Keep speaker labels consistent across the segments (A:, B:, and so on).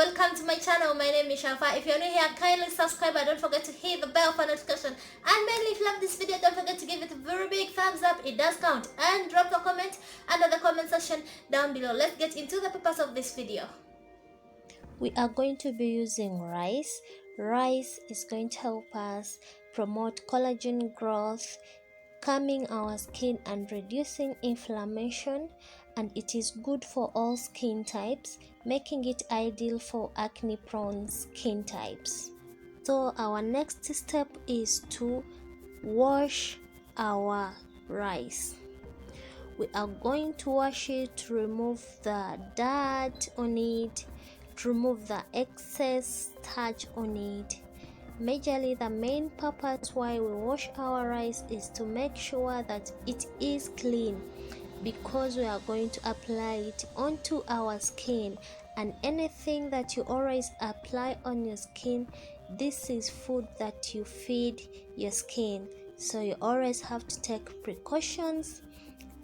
A: welcome to my channel. My name is Sharifa. If you're new here, kindly subscribe and don't forget to hit the bell for notification. And mainly, if you love this video, don't forget to give it a very big thumbs up. It does count. And drop a comment under the comment section down below. Let's get into the purpose of this video.
B: We are going to be using rice. Rice is going to help us promote collagen growth, calming our skin and reducing inflammation, and it is good for all skin types, making it ideal for acne prone skin types. So our next step is to wash our rice. We are going to wash it to remove the dirt on it, to remove the excess starch on it. Majorly, the main purpose why we wash our rice is to make sure that it is clean, because we are going to apply it onto our skin, and anything that you always apply on your skin, this is food that you feed your skin, so you always have to take precautions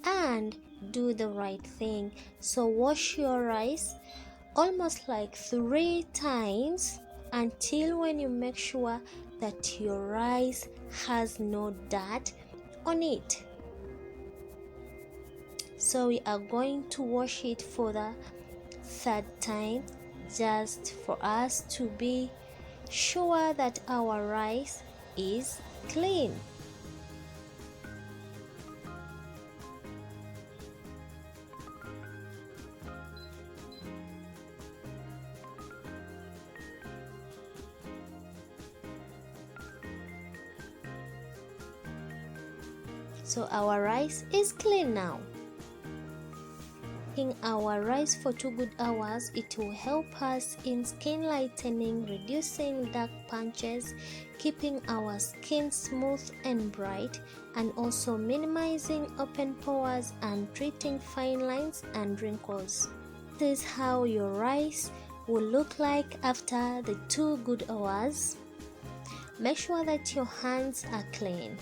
B: and do the right thing. So wash your rice almost like 3 times until when you make sure that your rice has no dirt on it. So we are going to wash it for the 3rd time, just for us to be sure that our rice is clean. So our rice is clean now. Cooking our rice for 2 good hours, it will help us in skin lightening, reducing dark patches, keeping our skin smooth and bright, and also minimizing open pores and treating fine lines and wrinkles. This is how your rice will look like after the 2 good hours. Make sure that your hands are clean.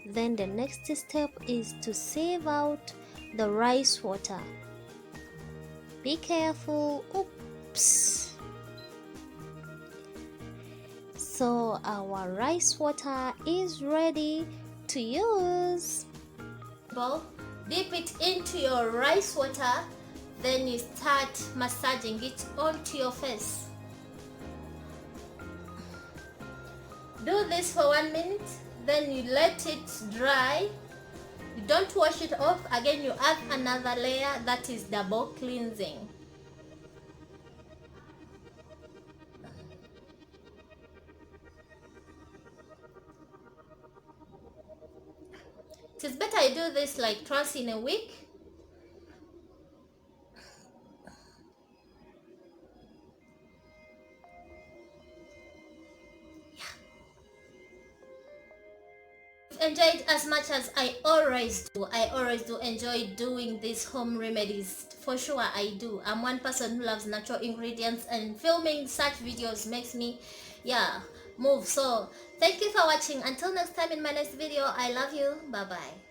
B: Then the next step is to sieve out the rice water. Be careful. Oops. So our rice water is ready to use.
A: Dip it into your rice water, then you start massaging it onto your face. Do this for 1 minute, then you let it dry. You don't wash it off. Again, you add another layer, that is double cleansing. It is better I do this like twice in a week. Enjoyed as much as I always do. I always do enjoy doing these home remedies. For sure I do. I'm one person who loves natural ingredients, and filming such videos makes me move. So thank you for watching. Until next time in my next video, I love you. Bye bye.